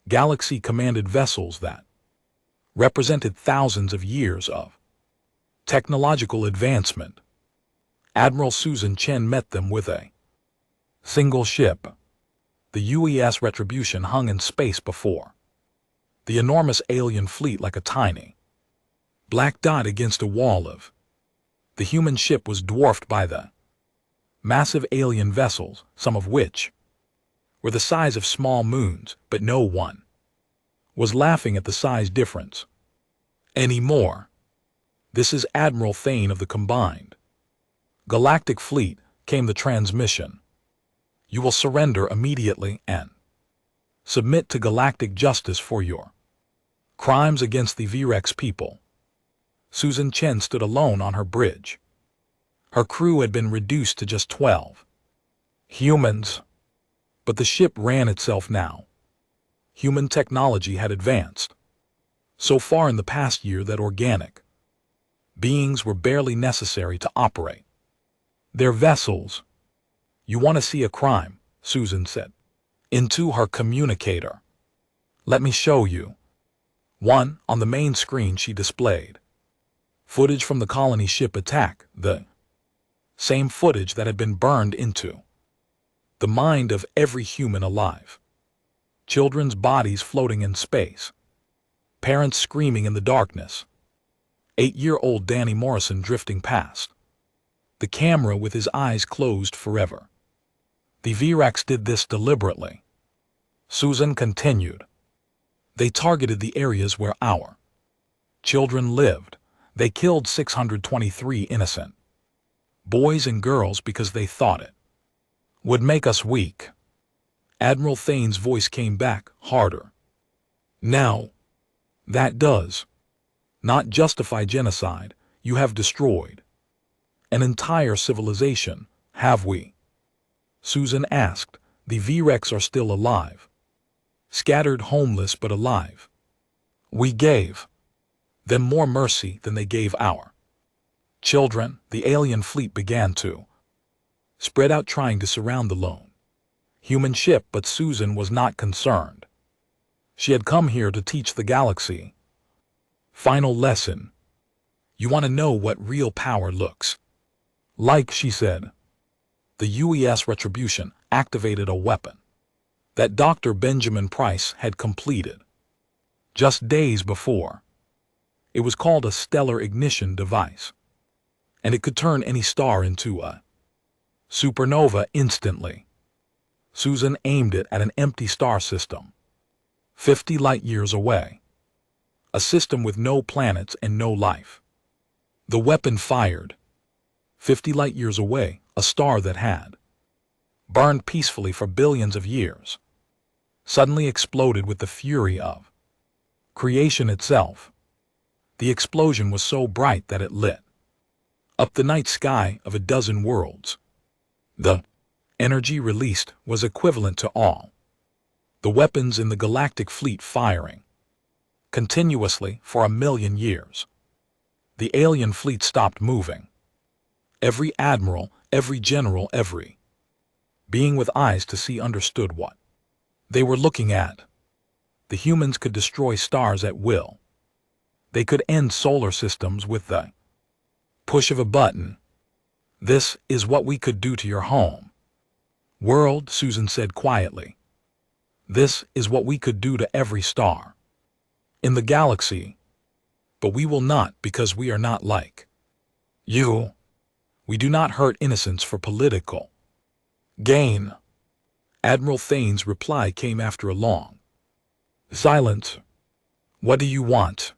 galaxy commanded vessels that represented thousands of years of technological advancement. Admiral Susan Chen met them with a single ship. The UES Retribution hung in space before the enormous alien fleet like a tiny black dot against a wall of. The human ship was dwarfed by the massive alien vessels, some of which were the size of small moons, but no one was laughing at the size difference anymore. This is Admiral Thane of the combined Galactic Fleet, came the transmission. You will surrender immediately and submit to galactic justice for your crimes against the Virex people. Susan Chen stood alone on her bridge. Her crew had been reduced to just 12 humans, but the ship ran itself now. Human technology had advanced so far in the past year that organic beings were barely necessary to operate their vessels. You want to see a crime, Susan said into her communicator. Let me show you. On the main screen she displayed footage from the colony ship attack, the same footage that had been burned into the mind of every human alive. Children's bodies floating in space. Parents screaming in the darkness. 8-year-old Danny Morrison drifting past the camera with his eyes closed forever. The Virax did this deliberately. Susan continued. They targeted the areas where our children lived. They killed 623 innocent boys and girls because they thought it would make us weak. Admiral Thane's voice came back, harder. Now, that does not justify genocide. You have destroyed an entire civilization, have we? Susan asked. The Virex are still alive. Scattered, homeless, but alive. We gave them more mercy than they gave our children. The alien fleet began to spread out, trying to surround the lone human ship, but Susan was not concerned. She had come here to teach the galaxy. Final lesson. You want to know what real power looks like, she said. The UES Retribution activated a weapon that Dr. Benjamin Price had completed just days before. It was called a stellar ignition device, and it could turn any star into a supernova instantly. Susan aimed it at an empty star system 50 light-years away, a system with no planets and no life. The weapon fired 50 light-years away, a star that had burned peacefully for billions of years, suddenly exploded with the fury of creation itself. The explosion was so bright that it lit up the night sky of a dozen worlds. The energy released was equivalent to all the weapons in the galactic fleet firing continuously for 1,000,000 years. The alien fleet stopped moving. Every admiral, every general, every being with eyes to see understood what they were looking at. The humans could destroy stars at will. They could end solar systems with the push of a button. This is what we could do to your home world, Susan said quietly. This is what we could do to every star in the galaxy. But we will not, because we are not like you. We do not hurt innocents for political gain. Admiral Thane's reply came after a long silence. What do you want?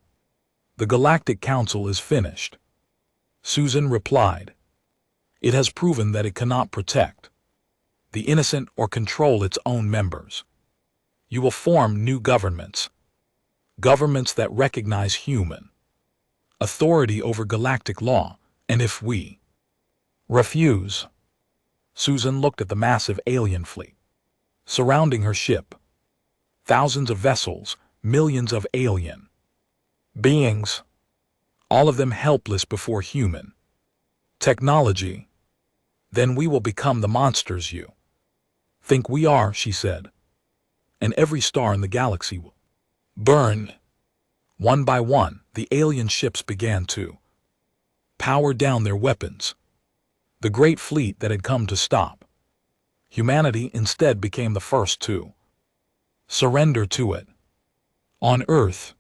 The Galactic Council is finished. Susan replied. It has proven that it cannot protect the innocent or control its own members. You will form new governments. Governments that recognize human authority over galactic law, and if we Refuse. Susan looked at the massive alien fleet surrounding her ship. Thousands of vessels, millions of alien beings, all of them helpless before human technology. Then we will become the monsters you think we are, she said. And every star in the galaxy will burn. One by one, the alien ships began to power down their weapons. The great fleet that had come to stop humanity instead became the first to surrender to it. On Earth,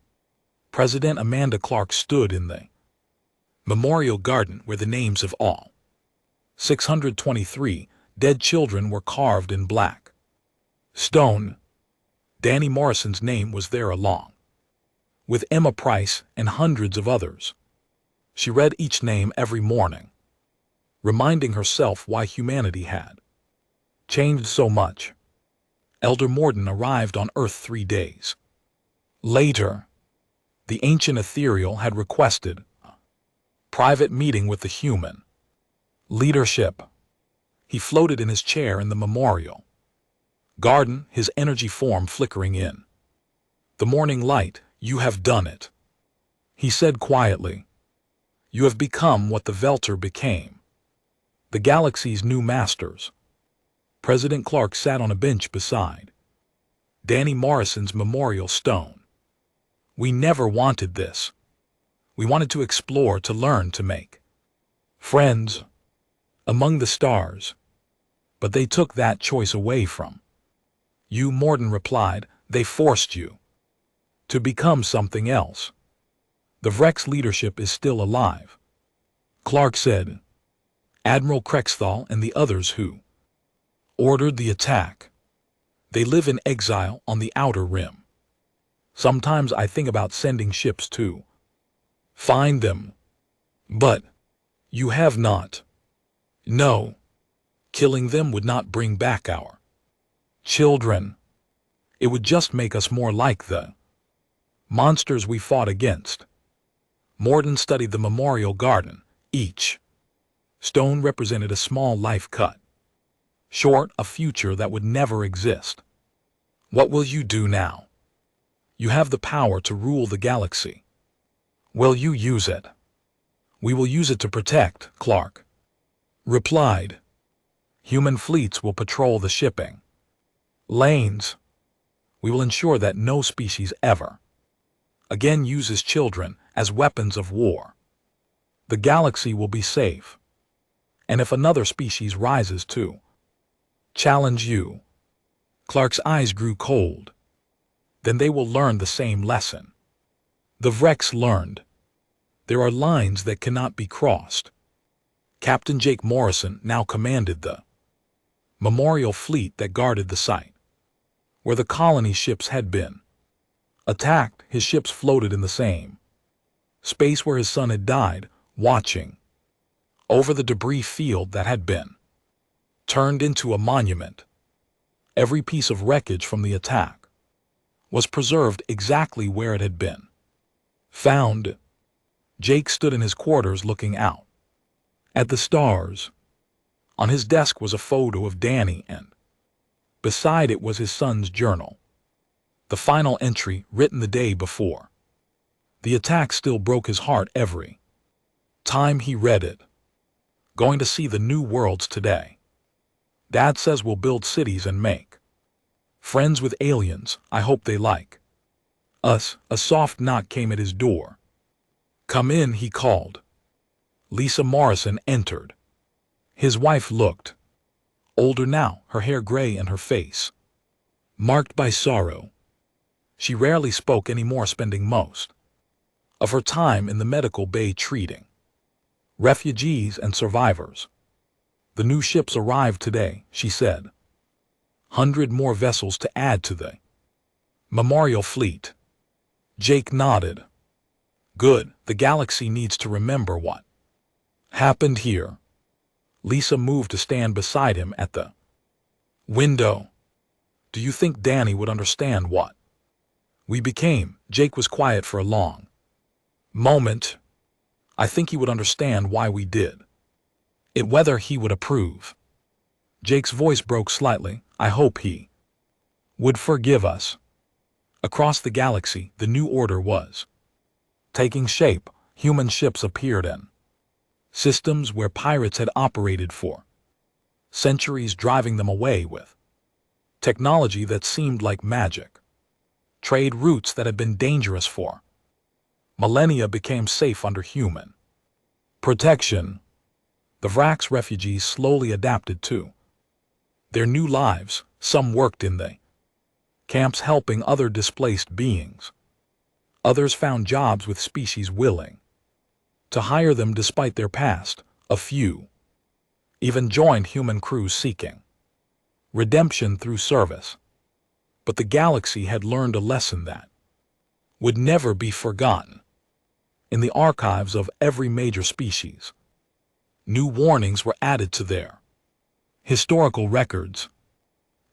President Amanda Clark stood in the memorial garden where the names of all 623 dead children were carved in black stone. Danny Morrison's name was there along with Emma Price and hundreds of others. She read each name every morning, reminding herself why humanity had changed so much. Elder Morden arrived on Earth 3 days later. The ancient ethereal had requested a private meeting with the human leadership. He floated in his chair in the memorial garden, his energy form flickering in the morning light. You have done it, he said quietly. You have become what the Velter became, the galaxy's new masters. President Clark sat on a bench beside Danny Morrison's memorial stone. We never wanted this. We wanted to explore, to learn, to make friends among the stars. But they took that choice away from you, Morden replied. They forced you to become something else. The Vrex leadership is still alive, Clark said. Admiral Krexthal and the others who ordered the attack. They live in exile on the outer rim. Sometimes I think about sending ships to find them. But you have not. No. Killing them would not bring back our children. It would just make us more like the monsters we fought against. Morden studied the memorial garden. Each stone represented a small life cut short, a future that would never exist. What will you do now? You have the power to rule the galaxy. Will you use it? We will use it to protect, Clark replied. Human fleets will patrol the shipping lanes. We will ensure that no species ever again uses children as weapons of war. The galaxy will be safe. And if another species rises to challenge you, Clark's eyes grew cold. Then they will learn the same lesson the Vrex learned. There are lines that cannot be crossed. Captain Jake Morrison now commanded the memorial fleet that guarded the site where the colony ships had been attacked. His ships floated in the same space where his son had died, watching over the debris field that had been turned into a monument. Every piece of wreckage from the attack was preserved exactly where it had been found. Jake stood in his quarters looking out at the stars. On his desk was a photo of Danny, and beside it was his son's journal. The final entry, written the day before the attack, still broke his heart every time he read it. Going to see the new worlds today. Dad says we'll build cities and make friends with aliens. I hope they like us. A soft knock came at his door. Come in, he called. Lisa Morrison entered. His wife looked older now, her hair gray and her face marked by sorrow. She rarely spoke anymore, spending most of her time in the medical bay treating refugees and survivors. The new ships arrived today, she said. 100 more vessels to add to the memorial fleet. Jake nodded. Good, the galaxy needs to remember what happened here. Lisa moved to stand beside him at the window. Do you think Danny would understand what we became? Jake was quiet for a long moment. I think he would understand why we did whether he would approve. Jake's voice broke slightly. I hope he would forgive us. Across the galaxy, the new order was taking shape. Human ships appeared in systems where pirates had operated for centuries, driving them away with technology that seemed like magic. Trade routes that had been dangerous for millennia became safe under human protection. The Vrax refugees slowly adapted to their new lives. Some worked in the camps helping other displaced beings. Others found jobs with species willing to hire them despite their past. A few even joined human crews seeking redemption through service. But the galaxy had learned a lesson that would never be forgotten. In the archives of every major species, new warnings were added to their historical records.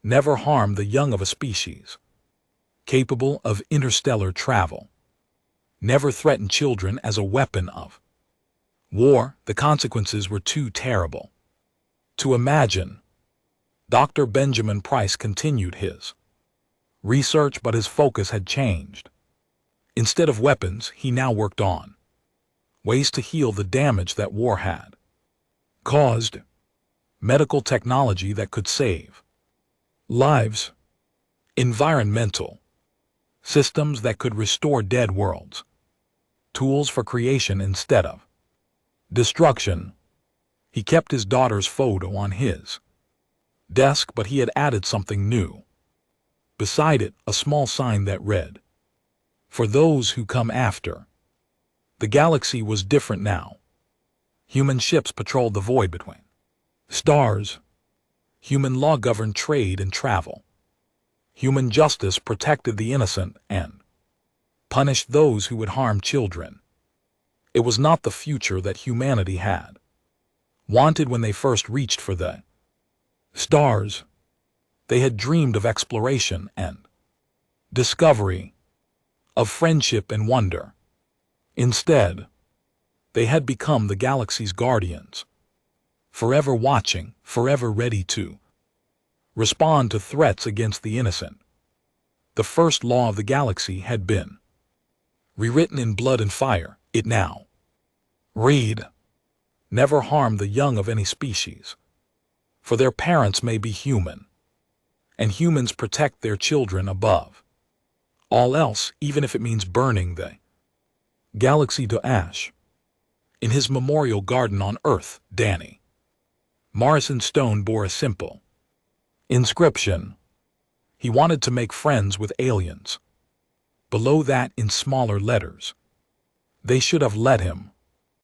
Never harm the young of a species capable of interstellar travel. Never threaten children as a weapon of war. The consequences were too terrible to imagine. Dr. Benjamin Price continued his research, but his focus had changed. Instead of weapons, he now worked on ways to heal the damage that war had caused. Medical technology that could save lives. Environmental systems that could restore dead worlds. Tools for creation instead of destruction. He kept his daughter's photo on his desk, but he had added something new. Beside it, a small sign that read, "For those who come after." The galaxy was different now. Human ships patrolled the void between stars. Human law governed trade and travel. Human justice protected the innocent and punished those who would harm children. It was not the future that humanity had wanted when they first reached for the stars. They had dreamed of exploration and discovery, of friendship and wonder. Instead, they had become the galaxy's guardians, forever watching, forever ready to respond to threats against the innocent. The first law of the galaxy had been rewritten in blood and fire. It now read, "Never harm the young of any species, for their parents may be human, and humans protect their children above all else, even if it means burning the galaxy to ash." In his memorial garden on Earth, Danny Morrison Stone bore a simple inscription. He wanted to make friends with aliens. Below that, in smaller letters, "They should have let him